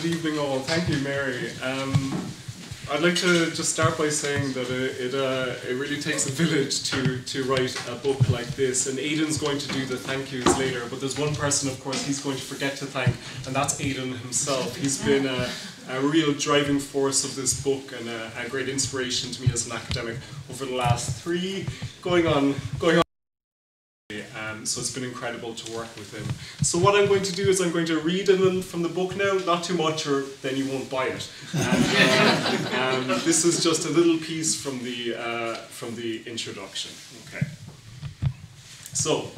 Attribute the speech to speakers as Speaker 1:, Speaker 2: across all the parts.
Speaker 1: Good evening all. Thank you, Mary. I'd like to just start by saying that it really takes a village to write a book like this, and Aidan's going to do the thank yous later, but there's one person, of course, he's going to forget to thank, and that's Aidan himself. He's been a real driving force of this book and a great inspiration to me as an academic over the last going on. So it's been incredible to work with him. So what I'm going to do is I'm going to read a little from the book now, not too much or then you won't buy it. And, this is just a little piece from the introduction. Okay. So,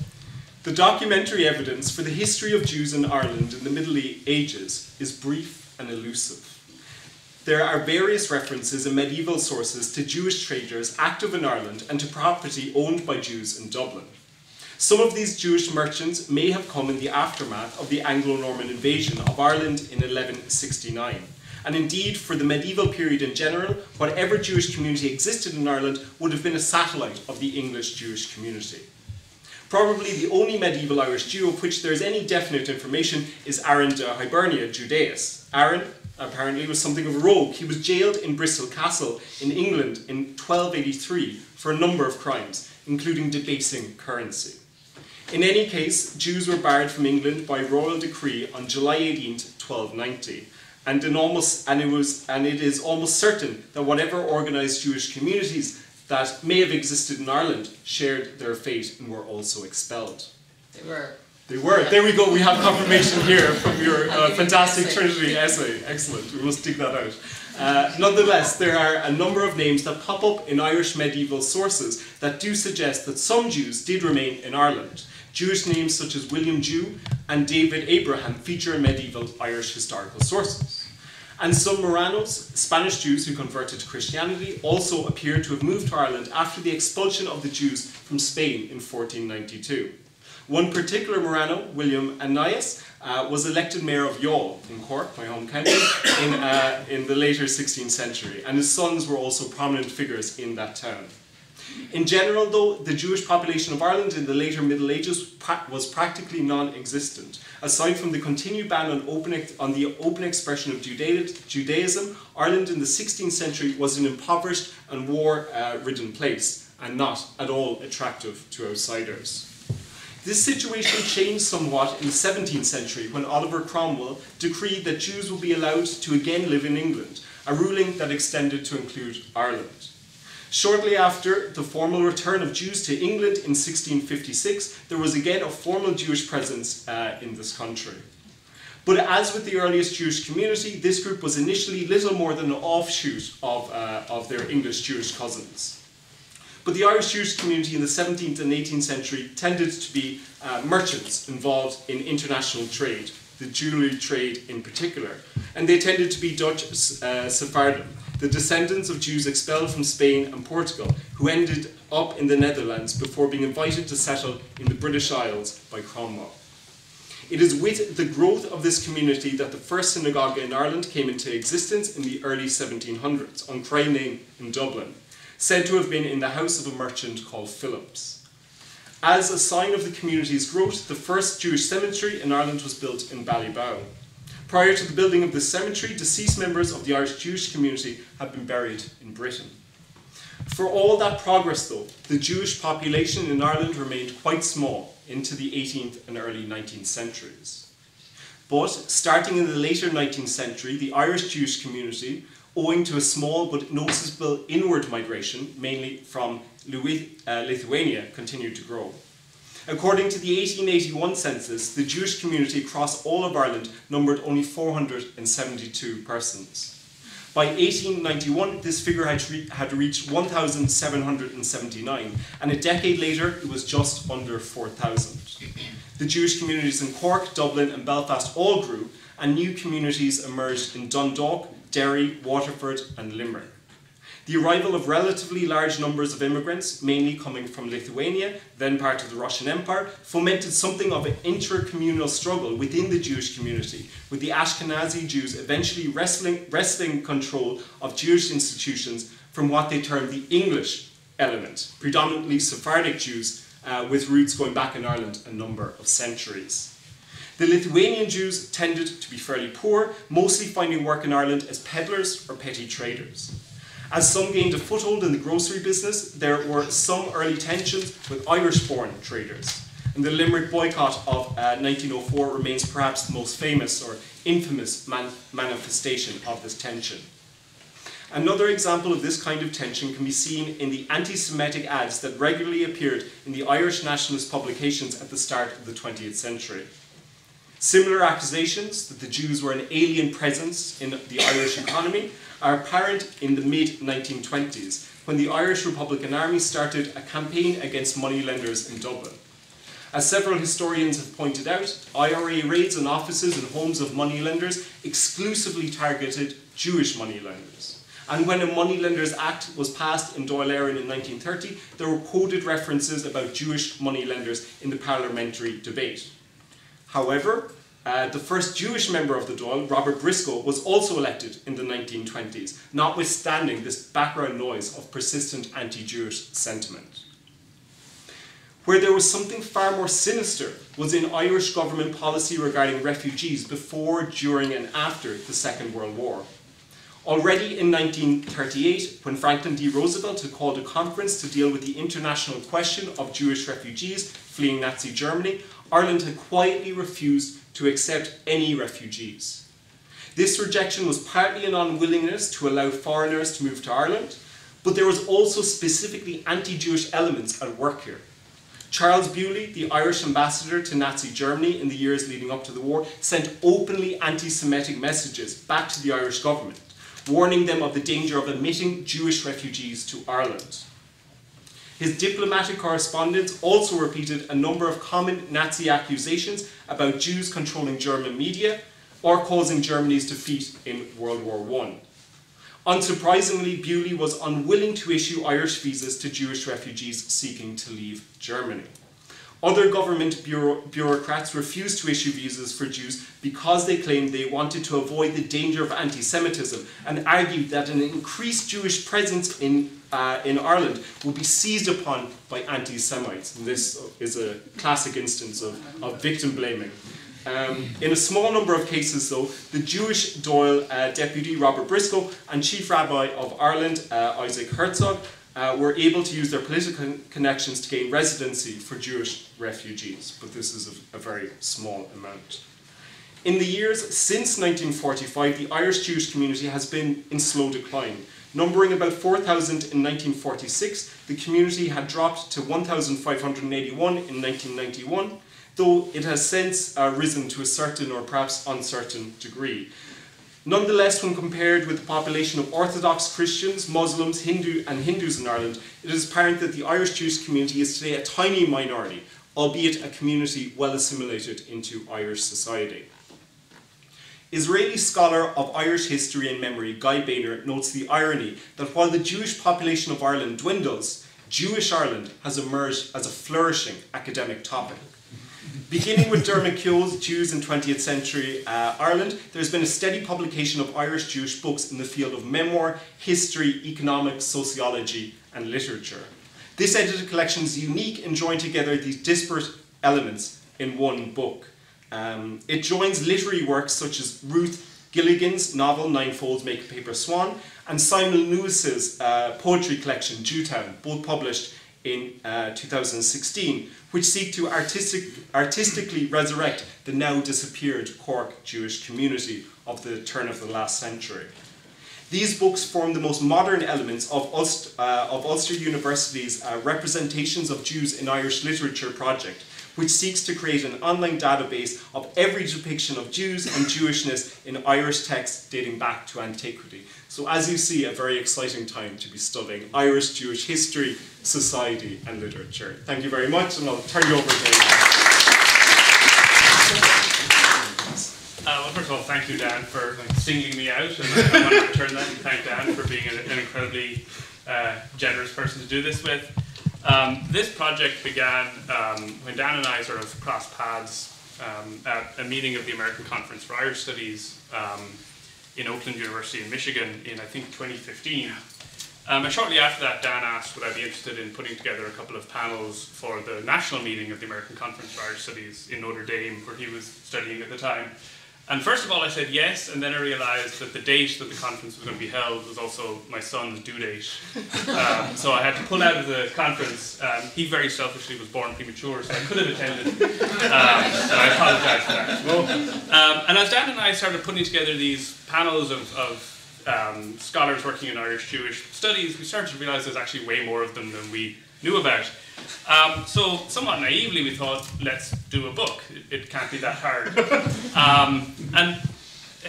Speaker 1: the documentary evidence for the history of Jews in Ireland in the Middle Ages is brief and elusive. There are various references in medieval sources to Jewish traders active in Ireland and to property owned by Jews in Dublin. Some of these Jewish merchants may have come in the aftermath of the Anglo-Norman invasion of Ireland in 1169. And indeed, for the medieval period in general, whatever Jewish community existed in Ireland would have been a satellite of the English Jewish community. Probably the only medieval Irish Jew of which there is any definite information is Aaron de Hibernia Judaeus. Aaron apparently was something of a rogue. He was jailed in Bristol Castle in England in 1283 for a number of crimes, including debasing currency. In any case, Jews were barred from England by royal decree on July 18th, 1290, and it is almost certain that whatever organised Jewish communities that may have existed in Ireland shared their fate and were also expelled.
Speaker 2: They were.
Speaker 1: There we go. We have confirmation here from your fantastic Trinity essay. Excellent. We must dig that out. Nonetheless, there are a number of names that pop up in Irish medieval sources that do suggest that some Jews did remain in Ireland. Jewish names such as William Jew and David Abraham feature in medieval Irish historical sources. And some Moranos, Spanish Jews who converted to Christianity, also appear to have moved to Ireland after the expulsion of the Jews from Spain in 1492. One particular Morano, William Annias, was elected mayor of Youghal in Cork, my home county, in the later 16th century, and his sons were also prominent figures in that town. In general, though, the Jewish population of Ireland in the later Middle Ages was practically non-existent. Aside from the continued ban on the open expression of Judaism, Ireland in the 16th century was an impoverished and war-ridden place, and not at all attractive to outsiders. This situation changed somewhat in the 17th century when Oliver Cromwell decreed that Jews would be allowed to again live in England, a ruling that extended to include Ireland. Shortly after the formal return of Jews to England in 1656, there was again a formal Jewish presence in this country. But as with the earliest Jewish community, this group was initially little more than an offshoot of their English Jewish cousins. But the Irish Jewish community in the 17th and 18th century tended to be merchants involved in international trade, the jewellery trade in particular, and they tended to be Dutch Sephardim, the descendants of Jews expelled from Spain and Portugal, who ended up in the Netherlands before being invited to settle in the British Isles by Cromwell. It is with the growth of this community that the first synagogue in Ireland came into existence in the early 1700s, on Cray Lane in Dublin, said to have been in the house of a merchant called Phillips. As a sign of the community's growth, the first Jewish cemetery in Ireland was built in Ballybow. Prior to the building of this cemetery, deceased members of the Irish Jewish community had been buried in Britain. For all that progress though, the Jewish population in Ireland remained quite small into the 18th and early 19th centuries. But starting in the later 19th century, the Irish Jewish community, owing to a small but noticeable inward migration, mainly from Lithuania, continued to grow. According to the 1881 census, the Jewish community across all of Ireland numbered only 472 persons. By 1891, this figure had reached 1,779, and a decade later, it was just under 4,000. The Jewish communities in Cork, Dublin, and Belfast all grew, and new communities emerged in Dundalk, Derry, Waterford, and Limerick. The arrival of relatively large numbers of immigrants, mainly coming from Lithuania, then part of the Russian Empire, fomented something of an inter-communal struggle within the Jewish community, with the Ashkenazi Jews eventually wresting control of Jewish institutions from what they termed the English element, predominantly Sephardic Jews with roots going back in Ireland a number of centuries. The Lithuanian Jews tended to be fairly poor, mostly finding work in Ireland as peddlers or petty traders. As some gained a foothold in the grocery business, there were some early tensions with Irish-born traders. And the Limerick boycott of 1904 remains perhaps the most famous or infamous manifestation of this tension. Another example of this kind of tension can be seen in the anti-Semitic ads that regularly appeared in the Irish nationalist publications at the start of the 20th century. Similar accusations that the Jews were an alien presence in the Irish economy are apparent in the mid-1920s, when the Irish Republican Army started a campaign against moneylenders in Dublin. As several historians have pointed out, IRA raids on offices and homes of moneylenders exclusively targeted Jewish moneylenders. And when a Moneylenders Act was passed in Dáil Éireann in 1930, there were quoted references about Jewish moneylenders in the parliamentary debate. However, the first Jewish member of the Dáil, Robert Briscoe, was also elected in the 1920s, notwithstanding this background noise of persistent anti-Jewish sentiment. Where there was something far more sinister was in Irish government policy regarding refugees before, during and after the Second World War. Already in 1938, when Franklin D. Roosevelt had called a conference to deal with the international question of Jewish refugees fleeing Nazi Germany, Ireland had quietly refused to accept any refugees. This rejection was partly an unwillingness to allow foreigners to move to Ireland, but there was also specifically anti-Jewish elements at work here. Charles Bewley, the Irish ambassador to Nazi Germany in the years leading up to the war, sent openly anti-Semitic messages back to the Irish government, warning them of the danger of admitting Jewish refugees to Ireland. His diplomatic correspondence also repeated a number of common Nazi accusations about Jews controlling German media or causing Germany's defeat in World War I. Unsurprisingly, Bewley was unwilling to issue Irish visas to Jewish refugees seeking to leave Germany. Other government bureaucrats refused to issue visas for Jews because they claimed they wanted to avoid the danger of antisemitism and argued that an increased Jewish presence in Ireland would be seized upon by anti-Semites. And this is a classic instance of victim blaming. In a small number of cases, though, the Jewish Dáil deputy Robert Briscoe and Chief Rabbi of Ireland Isaac Herzog were able to use their political connections to gain residency for Jewish refugees, but this is a very small amount. In the years since 1945, the Irish Jewish community has been in slow decline. Numbering about 4,000 in 1946, the community had dropped to 1,581 in 1991, though it has since risen to a certain or perhaps uncertain degree. Nonetheless, when compared with the population of Orthodox Christians, Muslims, Hindus in Ireland, it is apparent that the Irish Jewish community is today a tiny minority, albeit a community well assimilated into Irish society. Israeli scholar of Irish history and memory Guy Boehner notes the irony that while the Jewish population of Ireland dwindles, Jewish Ireland has emerged as a flourishing academic topic. Beginning with Dermot Keogh's Jews in 20th Century Ireland, there has been a steady publication of Irish Jewish books in the field of memoir, history, economics, sociology and literature. This edited collection is unique in drawing together these disparate elements in one book. It joins literary works such as Ruth Gilligan's novel Nine Folds Make a Paper Swan and Simon Lewis's poetry collection Jewtown, both published in 2016, which seek to artistically resurrect the now disappeared Cork Jewish community of the turn of the last century. These books form the most modern elements of Ulster University's Representations of Jews in Irish Literature project, which seeks to create an online database of every depiction of Jews and Jewishness in Irish texts dating back to antiquity. So as you see, a very exciting time to be studying Irish Jewish history, society and literature. Thank you very much, and I'll turn you over to
Speaker 2: well, first of all, thank you, Dan, for singling me out, and I want to return that and thank Dan for being an incredibly generous person to do this with. This project began when Dan and I sort of crossed paths at a meeting of the American Conference for Irish Studies in Oakland University in Michigan in, I think, 2015. And shortly after that, Dan asked would I be interested in putting together a couple of panels for the national meeting of the American Conference for Irish Studies in Notre Dame, where he was studying at the time. And first of all, I said yes, and then I realised that the date that the conference was going to be held was also my son's due date. So I had to pull out of the conference. He very selfishly was born premature, so I could have attended. And I apologise for that. And as Dan and I started putting together these panels of scholars working in Irish Jewish studies, we started to realise there's actually way more of them than we knew about. So somewhat naively we thought, let's do a book. It can't be that hard. And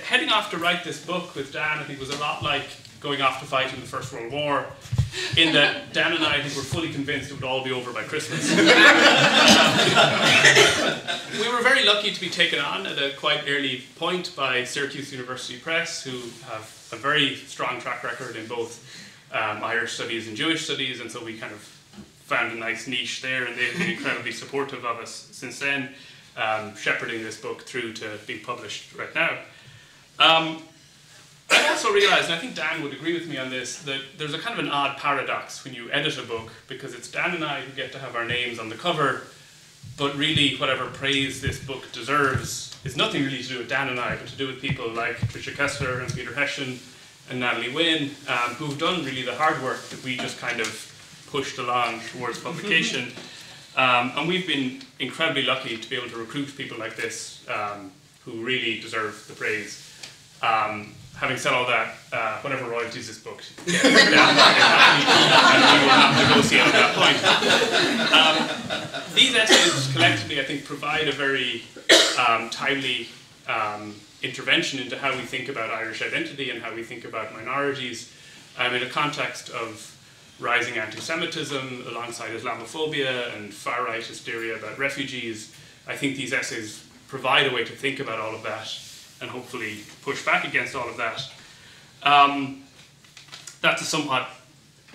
Speaker 2: heading off to write this book with Dan, I think, was a lot like going off to fight in the First World War, in that Dan and I think were fully convinced it would all be over by Christmas. We were very lucky to be taken on at a quite early point by Syracuse University Press, who have a very strong track record in both Irish studies and Jewish studies, and so we kind of found a nice niche there, and they've been incredibly supportive of us since then, shepherding this book through to being published right now. I also realised, and I think Dan would agree with me on this, that there's a kind of an odd paradox when you edit a book, because it's Dan and I who get to have our names on the cover, but really whatever praise this book deserves is nothing really to do with Dan and I, but to do with people like Tricia Kessler and Peter Hession and Natalie Wynn, who've done really the hard work that we just kind of pushed along towards publication. And we've been incredibly lucky to be able to recruit people like this who really deserve the praise. Having said all that, whatever royalties this book gets, and we will not negotiate at that point. These essays collectively, I think, provide a very timely intervention into how we think about Irish identity and how we think about minorities in a context of rising anti-Semitism alongside Islamophobia and far-right hysteria about refugees. I think these essays provide a way to think about all of that and hopefully push back against all of that. That's a somewhat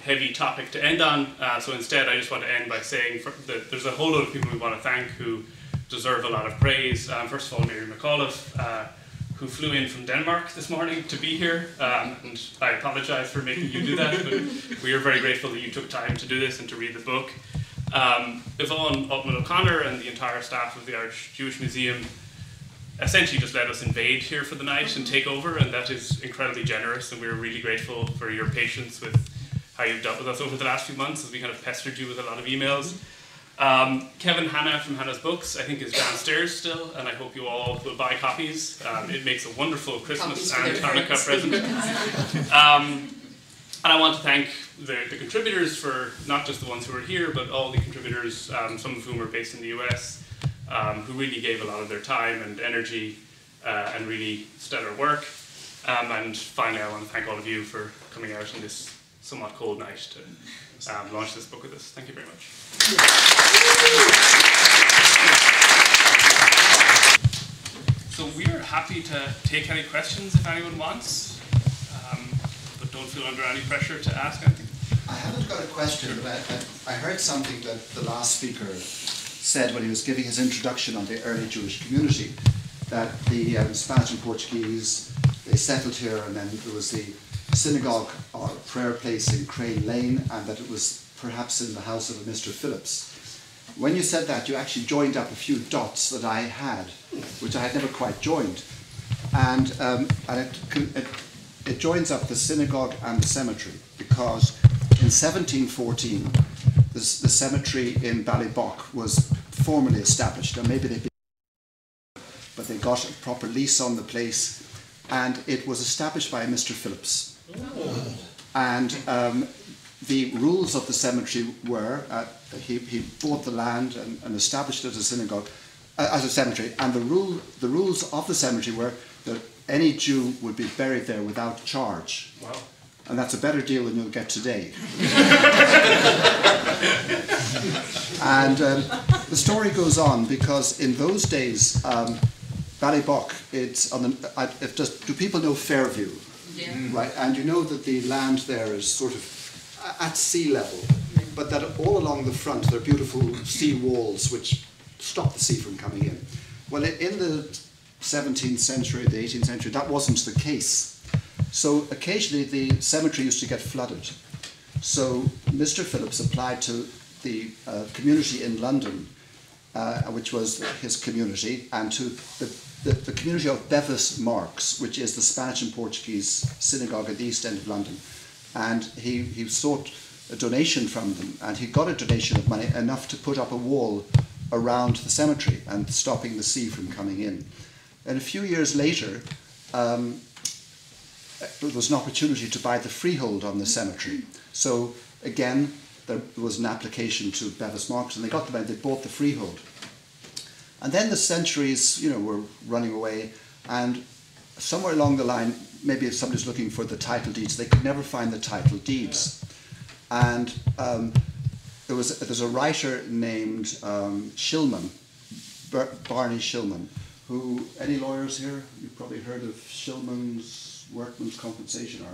Speaker 2: heavy topic to end on, so instead I just want to end by saying that there's a whole lot of people we want to thank who deserve a lot of praise. First of all, Mary McAuliffe, who flew in from Denmark this morning to be here, and I apologise for making you do that, but we are very grateful that you took time to do this and to read the book. Yvonne Altman-O'Connor and the entire staff of the Irish Jewish Museum essentially just let us invade here for the night and take over, and that is incredibly generous, and we're really grateful for your patience with how you've dealt with us over the last few months as we kind of pestered you with a lot of emails. Kevin Hanna from Hannah's Books, I think, is downstairs still, and I hope you all will buy copies. It makes a wonderful Christmas and Hanukkah present. And I want to thank the contributors, for not just the ones who are here, but all the contributors, some of whom are based in the US, who really gave a lot of their time and energy and really stellar work. And finally, I want to thank all of you for coming out on this somewhat cold night to launch this book with us. Thank you very much. So we are happy to take any questions if anyone wants, but don't feel under any pressure to ask anything.
Speaker 3: I haven't got a question, but I heard something that the last speaker said when he was giving his introduction on the early Jewish community, that the Spanish and Portuguese, they settled here, and then there was the synagogue or prayer place in Crane Lane, and that it was perhaps in the house of a Mr. Phillips. When you said that, you actually joined up a few dots that I had, which I had never quite joined. And it joins up the synagogue and the cemetery, because in 1714, the cemetery in Ballybock was formally established, and maybe but they got a proper lease on the place, and it was established by Mr. Phillips. Oh. And the rules of the cemetery were, he bought the land and established it as a synagogue, as a cemetery, and the rules of the cemetery were that any Jew would be buried there without charge.
Speaker 2: Wow.
Speaker 3: And that's a better deal than you'll get today. And the story goes on, because in those days, Ballybock, it's on the, do people know Fairview? Yeah. Right, and you know that the land there is sort of at sea level, but that all along the front there are beautiful sea walls which stop the sea from coming in. Well, in the 17th century, the 18th century, that wasn't the case. So occasionally the cemetery used to get flooded, So Mr. Phillips applied to the community in London, which was his community, and to the community of Bevis Marks, which is the Spanish and Portuguese synagogue at the east end of London. And he sought a donation from them, and he got a donation of money enough to put up a wall around the cemetery and stopping the sea from coming in. And a few years later, there was an opportunity to buy the freehold on the cemetery. So again, there was an application to Bevis Marks, and they got the money, they bought the freehold. And then the centuries, were running away, and somewhere along the line, maybe if somebody's looking for the title deeds, they could never find the title deeds. And there's a writer named Shillman, Barney Shillman, who, any lawyers here? You've probably heard of Shillman's Workman's Compensation.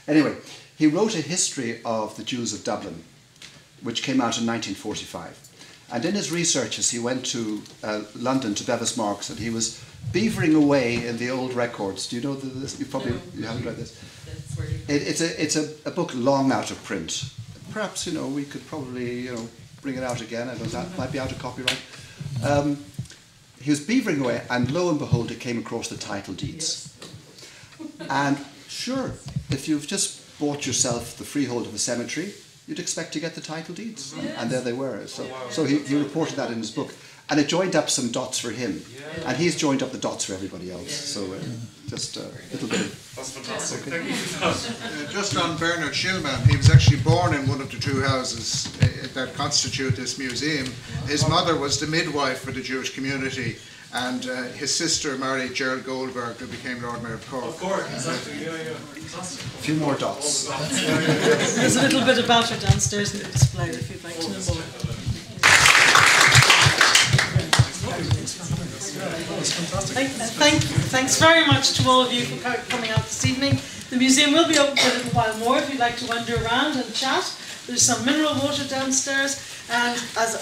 Speaker 3: Anyway, he wrote a history of the Jews of Dublin, which came out in 1945. And in his researches, he went to London, to Bevis Marks, and he was beavering away in the old records. Do you know this? You haven't read this. It's a book long out of print. Perhaps we could probably bring it out again. I don't know, that might be out of copyright. He was beavering away, and lo and behold, he came across the title deeds. And sure, if you've just bought yourself the freehold of a cemetery, you'd expect to get the title deeds. Yes. And there they were. So he reported that in his book. And it joined up some dots for him. Yeah. And he's joined up the dots for everybody else. So just a little bit of...
Speaker 1: That's fantastic.
Speaker 3: Okay.
Speaker 1: Thank you for that.
Speaker 4: Just on Bernard Shillman, he was actually born in one of the two houses that constitute this museum. His mother was the midwife for the Jewish community, and his sister married Gerald Goldberg, who became Lord Mayor of Cork.
Speaker 1: Of course, exactly. Yeah. Fantastic.
Speaker 3: A few more dots.
Speaker 5: There's a little bit about her downstairs in the display if you'd like to know more. Thanks very much to all of you for coming out this evening. The museum will be open for a little while more if you'd like to wander around and chat. There's some mineral water downstairs, and as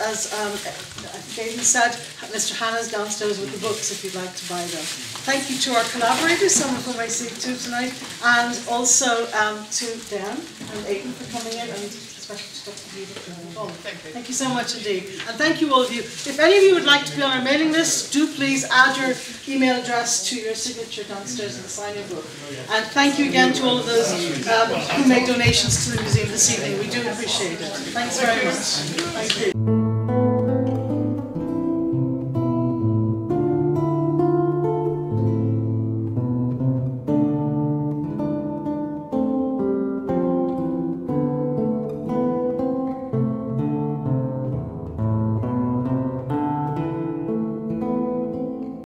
Speaker 5: Gaten said, Mr. Hannah's downstairs with the books if you'd like to buy them. Thank you to our collaborators, some of whom I see too tonight, and also to Dan and Aidan for coming in, and especially to Dr. Beaver for coming along. Thank you so much indeed. And thank you all of you. If any of you would like to be on our mailing list, do please add your email address to your signature downstairs in the sign-in book. And thank you again to all of those who made donations to the museum this evening. We do appreciate it. Thanks very much. Thank you.